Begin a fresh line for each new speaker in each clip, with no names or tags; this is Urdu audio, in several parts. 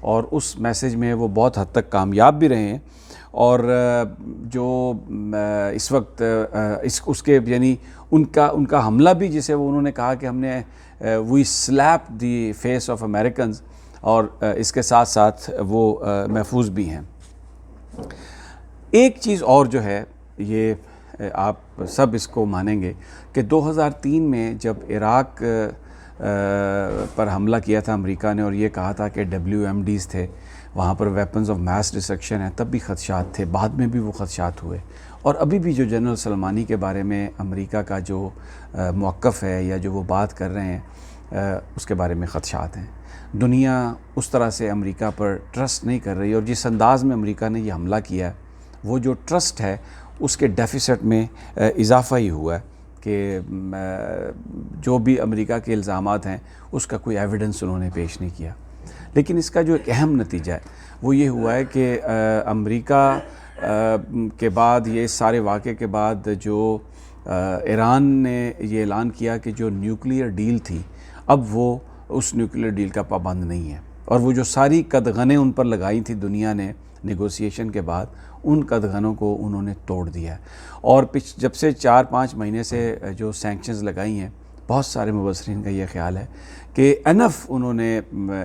اور اس میسیج میں وہ بہت حد تک کامیاب بھی رہے ہیں، اور جو اس وقت اس کے یعنی ان کا حملہ بھی جسے وہ انہوں نے کہا کہ ہم نے we slap the face of Americans, اور اس کے ساتھ ساتھ وہ محفوظ بھی ہیں۔ ایک چیز اور جو ہے، یہ آپ سب اس کو مانیں گے کہ 2003 میں جب عراق پر حملہ کیا تھا امریکہ نے، اور یہ کہا تھا کہ WMDs تھے وہاں پر، ویپنز آف میس ڈسٹرکشن ہے، تب بھی خدشات تھے، بعد میں بھی وہ خدشات ہوئے، اور ابھی بھی جو جنرل سلمانی کے بارے میں امریکہ کا جو موقف ہے یا جو وہ بات کر رہے ہیں، اس کے بارے میں خدشات ہیں۔ دنیا اس طرح سے امریکہ پر ٹرسٹ نہیں کر رہی، اور جس انداز میں امریکہ نے یہ حملہ کیا ہے، وہ جو ٹرسٹ ہے اس کے ڈیفیسٹ میں اضافہ ہی ہوا ہے کہ جو بھی امریکہ کے الزامات ہیں اس کا کوئی ایویڈنس انہوں نے پیش نہیں کیا۔ لیکن اس کا جو ایک اہم نتیجہ ہے وہ یہ ہوا ہے کہ امریکہ کے بعد، یہ سارے واقعے کے بعد، جو ایران نے یہ اعلان کیا کہ جو نیوکلیئر ڈیل تھی اب وہ اس نیوکلیئر ڈیل کا پابند نہیں ہے، اور وہ جو ساری قدغنیں ان پر لگائی تھی دنیا نے نیگوسیشن کے بعد، ان قدغنوں کو انہوں نے توڑ دیا ہے۔ اور جب سے 4-5 مہینے سے جو سینکشنز لگائی ہیں، بہت سارے مبصرین کا یہ خیال ہے کہ انف انہوں نے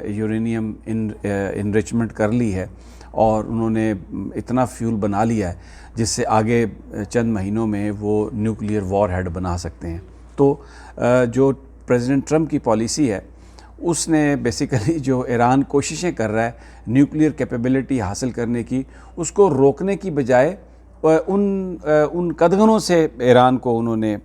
یورینیم انریچمنٹ کر لی ہے، اور انہوں نے اتنا فیول بنا لیا ہے جس سے آگے چند مہینوں میں وہ نیوکلیئر وار ہیڈ بنا سکتے ہیں۔ تو جو پریزیڈنٹ ٹرمپ کی پالیسی ہے، اس نے بیسیکلی جو ایران کوششیں کر رہا ہے نیوکلیئر کیپیبلٹی حاصل کرنے کی، اس کو روکنے کی بجائے ان قدغنوں سے ایران کو انہوں نے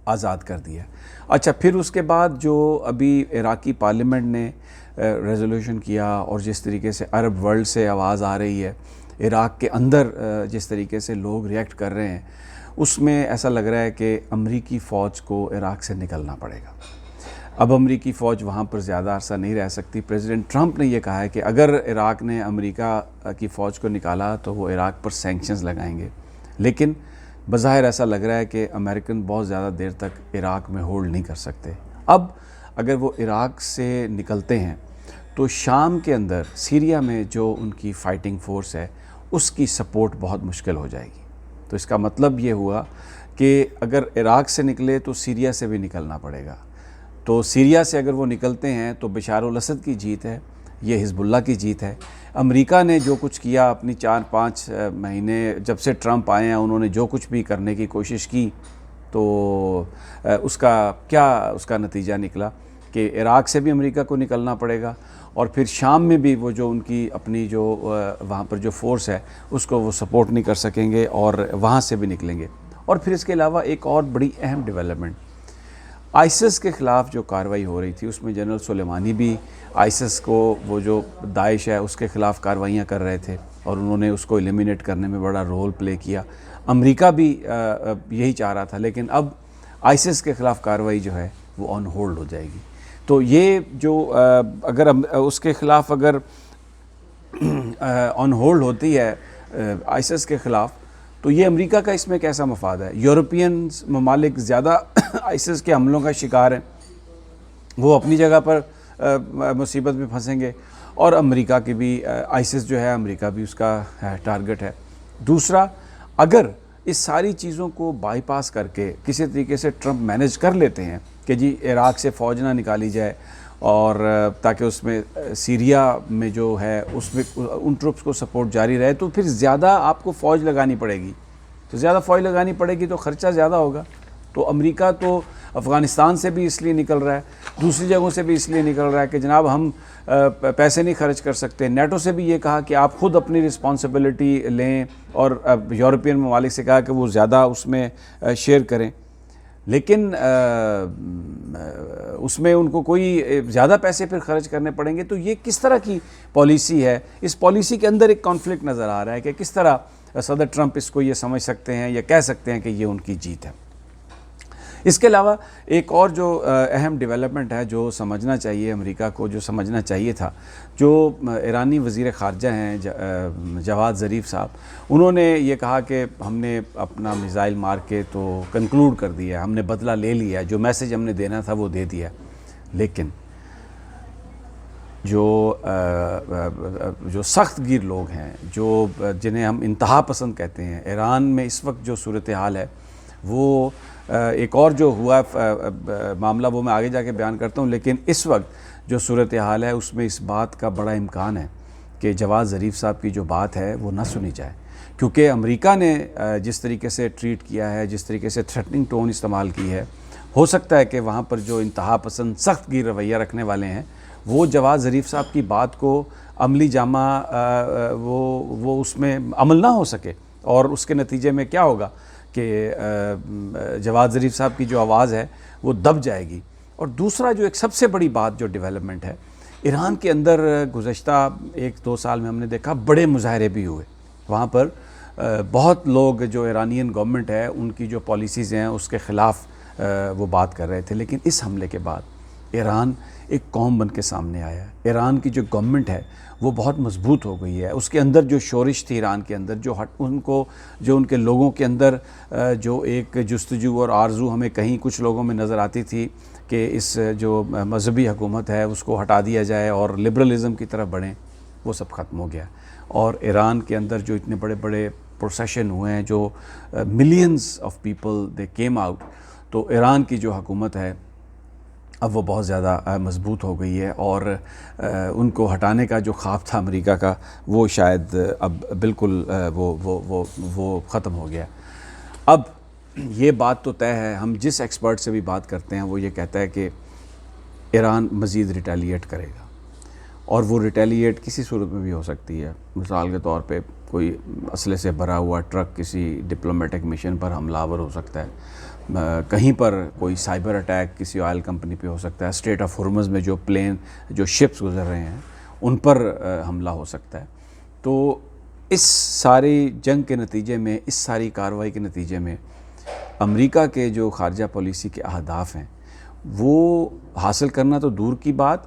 آزاد کر دیا۔ اچھا، پھر اس کے بعد جو ابھی عراقی پارلیمنٹ نے ریزولوشن کیا، اور جس طریقے سے عرب ورلڈ سے آواز آ رہی ہے، عراق کے اندر جس طریقے سے لوگ ریئیکٹ کر رہے ہیں، اس میں ایسا لگ رہا ہے کہ امریکی فوج کو عراق سے نکلنا پڑے گا۔ اب امریکی فوج وہاں پر زیادہ عرصہ نہیں رہ سکتی۔ پریزیڈنٹ ٹرمپ نے یہ کہا ہے کہ اگر عراق نے امریکہ کی فوج کو نکالا تو وہ عراق پر سینکشنز لگائیں گے، لیکن بظاہر ایسا لگ رہا ہے کہ امریکن بہت زیادہ دیر تک عراق میں ہولڈ نہیں کر سکتے۔ اب اگر وہ عراق سے نکلتے ہیں تو شام کے اندر سیریا میں جو ان کی فائٹنگ فورس ہے اس کی سپورٹ بہت مشکل ہو جائے گی۔ تو اس کا مطلب یہ ہوا کہ اگر عراق سے نکلے تو سیریا سے بھی نکلنا پڑے گا۔ تو سیریا سے اگر وہ نکلتے ہیں تو بشار الاسد کی جیت ہے، یہ حزب اللہ کی جیت ہے۔ امریکہ نے جو کچھ کیا اپنی 4-5 مہینے جب سے ٹرمپ آئے ہیں، انہوں نے جو کچھ بھی کرنے کی کوشش کی، تو اس کا نتیجہ نکلا کہ عراق سے بھی امریکہ کو نکلنا پڑے گا، اور پھر شام میں بھی وہ جو ان کی اپنی جو وہاں پر جو فورس ہے اس کو وہ سپورٹ نہیں کر سکیں گے، اور وہاں سے بھی نکلیں گے۔ اور پھر اس کے علاوہ ایک اور بڑی اہم ڈیولپمنٹ، آئسس کے خلاف جو کارروائی ہو رہی تھی، اس میں جنرل سلیمانی بھی آئسس کو، وہ جو داعش ہے اس کے خلاف کارروائیاں کر رہے تھے، اور انہوں نے اس کو ایلیمینیٹ کرنے میں بڑا رول پلے کیا۔ امریکہ بھی یہی چاہ رہا تھا، لیکن اب آئسس کے خلاف کارروائی جو ہے وہ آن ہولڈ ہو جائے گی۔ تو یہ جو اگر اس کے خلاف اگر آن ہولڈ ہوتی ہے آئسس کے خلاف، تو یہ امریکہ کا اس میں کیسا مفاد ہے؟ یورپین ممالک زیادہ آئسس کے حملوں کا شکار ہیں، وہ اپنی جگہ پر مصیبت میں پھنسیں گے، اور امریکہ کی بھی آئسس جو ہے، امریکہ بھی اس کا ٹارگٹ ہے۔ دوسرا، اگر اس ساری چیزوں کو بائی پاس کر کے کسی طریقے سے ٹرمپ مینیج کر لیتے ہیں کہ جی عراق سے فوج نہ نکالی جائے، اور تاکہ اس میں سیریا میں جو ہے اس میں ان ٹروپس کو سپورٹ جاری رہے، تو پھر زیادہ آپ کو فوج لگانی پڑے گی، تو زیادہ فوج لگانی پڑے گی تو خرچہ زیادہ ہوگا۔ تو امریکہ تو افغانستان سے بھی اس لیے نکل رہا ہے، دوسری جگہوں سے بھی اس لیے نکل رہا ہے کہ جناب ہم پیسے نہیں خرچ کر سکتے۔ نیٹو سے بھی یہ کہا کہ آپ خود اپنی رسپانسبلٹی لیں، اور یورپین ممالک سے کہا کہ وہ زیادہ اس میں شیئر کریں، لیکن اس میں ان کو کوئی زیادہ پیسے پھر خرچ کرنے پڑیں گے۔ تو یہ کس طرح کی پالیسی ہے؟ اس پالیسی کے اندر ایک کانفلکٹ نظر آ رہا ہے کہ کس طرح صدر ٹرمپ اس کو یہ سمجھ سکتے ہیں یا کہہ سکتے ہیں کہ یہ ان کی جیت ہے۔ اس کے علاوہ ایک اور جو اہم ڈیولپمنٹ ہے جو سمجھنا چاہیے امریکہ کو، جو سمجھنا چاہیے تھا، جو ایرانی وزیر خارجہ ہیں جواد ظریف صاحب، انہوں نے یہ کہا کہ ہم نے اپنا میزائل مار کے تو کنکلوڈ کر دیا، ہم نے بدلہ لے لیا، جو میسج ہم نے دینا تھا وہ دے دیا، جو سخت گیر لوگ ہیں، جو جنہیں ہم انتہا پسند کہتے ہیں، ایران میں اس وقت جو صورتحال ہے وہ ایک اور جو ہوا معاملہ وہ میں آگے جا کے بیان کرتا ہوں، لیکن اس وقت جو صورتحال ہے اس میں اس بات کا بڑا امکان ہے کہ جواد ظریف صاحب کی جو بات ہے وہ نہ سنی جائے، کیونکہ امریکہ نے جس طریقے سے ٹریٹ کیا ہے، جس طریقے سے تھریٹننگ ٹون استعمال کی ہے، ہو سکتا ہے کہ وہاں پر جو انتہا پسند سخت گیر رویہ رکھنے والے ہیں وہ جواد ظریف صاحب کی بات کو عملی جامہ وہ اس میں عمل نہ ہو سکے، اور اس کے نتیجے میں کیا ہوگا کہ جواد ظریف صاحب کی جو آواز ہے وہ دب جائے گی۔ اور دوسرا جو ایک سب سے بڑی بات جو ڈیولپمنٹ ہے، ایران کے اندر گزشتہ 1-2 سال میں ہم نے دیکھا بڑے مظاہرے بھی ہوئے، وہاں پر بہت لوگ جو ایرانین گورنمنٹ ہے ان کی جو پالیسیز ہیں اس کے خلاف وہ بات کر رہے تھے، لیکن اس حملے کے بعد ایران ایک قوم بن کے سامنے آیا ہے۔ ایران کی جو گورنمنٹ ہے وہ بہت مضبوط ہو گئی ہے، اس کے اندر جو شورش تھی ایران کے اندر، جو ان کے لوگوں کے اندر جو ایک جستجو اور آرزو ہمیں کہیں کچھ لوگوں میں نظر آتی تھی کہ اس جو مذہبی حکومت ہے اس کو ہٹا دیا جائے اور لبرلزم کی طرف بڑھیں، وہ سب ختم ہو گیا۔ اور ایران کے اندر جو اتنے بڑے بڑے پروسیشن ہوئے ہیں، جو millions of people they came out, تو ایران کی جو حکومت ہے اب وہ بہت زیادہ مضبوط ہو گئی ہے، اور ان کو ہٹانے کا جو خواب تھا امریکہ کا وہ شاید اب بالکل وہ ختم ہو گیا۔ اب یہ بات تو طے ہے، ہم جس ایکسپرٹ سے بھی بات کرتے ہیں وہ یہ کہتا ہے کہ ایران مزید ریٹیلیٹ کرے گا، اور وہ ریٹیلیٹ کسی صورت میں بھی ہو سکتی ہے۔ مثال کے طور پہ کوئی اسلحے سے بھرا ہوا ٹرک کسی ڈپلومیٹک مشن پر حملہ آور ہو سکتا ہے، کہیں پر کوئی سائبر اٹیک کسی آئل کمپنی پہ ہو سکتا ہے، اسٹریٹ آف ہرمز میں جو شپس گزر رہے ہیں ان پر حملہ ہو سکتا ہے۔ تو اس ساری جنگ کے نتیجے میں، اس ساری کارروائی کے نتیجے میں امریکہ کے جو خارجہ پالیسی کے اہداف ہیں وہ حاصل کرنا تو دور کی بات،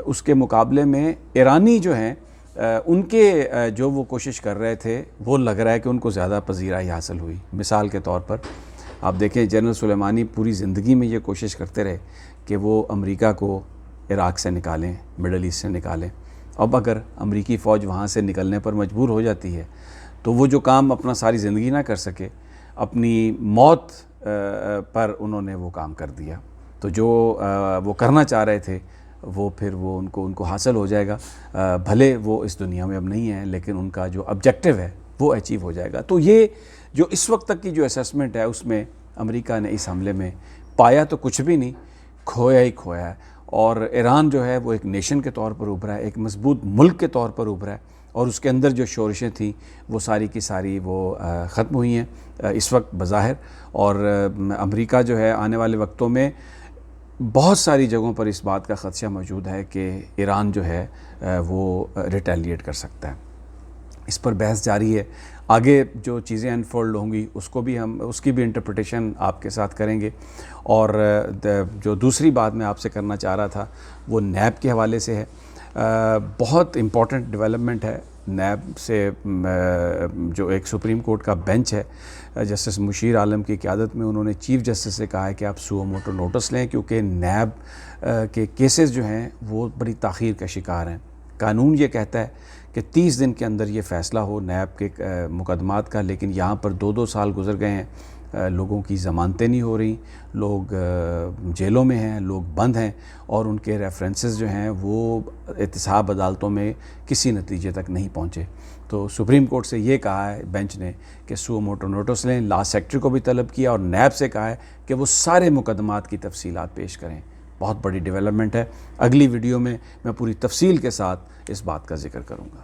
اس کے مقابلے میں ایرانی جو ہیں ان کے جو وہ کوشش کر رہے تھے وہ لگ رہا ہے کہ ان کو زیادہ پذیرائی حاصل ہوئی۔ مثال کے طور پر آپ دیکھیں جنرل سلیمانی پوری زندگی میں یہ کوشش کرتے رہے کہ وہ امریکہ کو عراق سے نکالیں، مڈل ایسٹ سے نکالیں۔ اب اگر امریکی فوج وہاں سے نکلنے پر مجبور ہو جاتی ہے تو وہ جو کام اپنا ساری زندگی نہ کر سکے، اپنی موت پر انہوں نے وہ کام کر دیا۔ تو جو وہ کرنا چاہ رہے تھے وہ پھر وہ ان کو حاصل ہو جائے گا، بھلے وہ اس دنیا میں اب نہیں ہے لیکن ان کا جو آبجیکٹیو ہے وہ اچیو ہو جائے گا۔ تو یہ جو اس وقت تک کی جو اسیسمنٹ ہے اس میں امریکہ نے اس حملے میں پایا تو کچھ بھی نہیں، کھویا ہی کھویا ہے، اور ایران جو ہے وہ ایک نیشن کے طور پر ابھرا ہے، ایک مضبوط ملک کے طور پر ابھرا ہے، اور اس کے اندر جو شورشیں تھیں وہ ساری کی ساری وہ ختم ہوئی ہیں اس وقت بظاہر۔ اور امریکہ جو ہے آنے والے وقتوں میں بہت ساری جگہوں پر اس بات کا خدشہ موجود ہے کہ ایران جو ہے وہ ریٹیلیٹ کر سکتا ہے۔ اس پر بحث جاری ہے، آگے جو چیزیں انفولڈ ہوں گی اس کی بھی انٹرپریٹیشن آپ کے ساتھ کریں گے۔ اور جو دوسری بات میں آپ سے کرنا چاہ رہا تھا وہ نیب کے حوالے سے ہے۔ بہت امپورٹنٹ ڈیولپمنٹ ہے نیب سے، جو ایک سپریم کورٹ کا بینچ ہے جسٹس مشیر عالم کی قیادت میں، انہوں نے چیف جسٹس سے کہا ہے کہ آپ سو موٹو نوٹس لیں، کیونکہ نیب کے کیسز جو ہیں وہ بڑی تاخیر کا شکار ہیں۔ قانون یہ کہتا ہے کہ 30 دن کے اندر یہ فیصلہ ہو نیب کے مقدمات کا، لیکن یہاں پر 2 سال گزر گئے ہیں، لوگوں کی ضمانتیں نہیں ہو رہی، لوگ جیلوں میں ہیں، لوگ بند ہیں، اور ان کے ریفرنسز جو ہیں وہ احتساب عدالتوں میں کسی نتیجے تک نہیں پہنچے۔ تو سپریم کورٹ سے یہ کہا ہے بینچ نے کہ سو موٹو نوٹس لیں، لا سیکٹری کو بھی طلب کیا، اور نیب سے کہا ہے کہ وہ سارے مقدمات کی تفصیلات پیش کریں۔ بہت بڑی ڈیولپمنٹ ہے، اگلی ویڈیو میں پوری تفصیل کے ساتھ اس بات کا ذکر کروں گا۔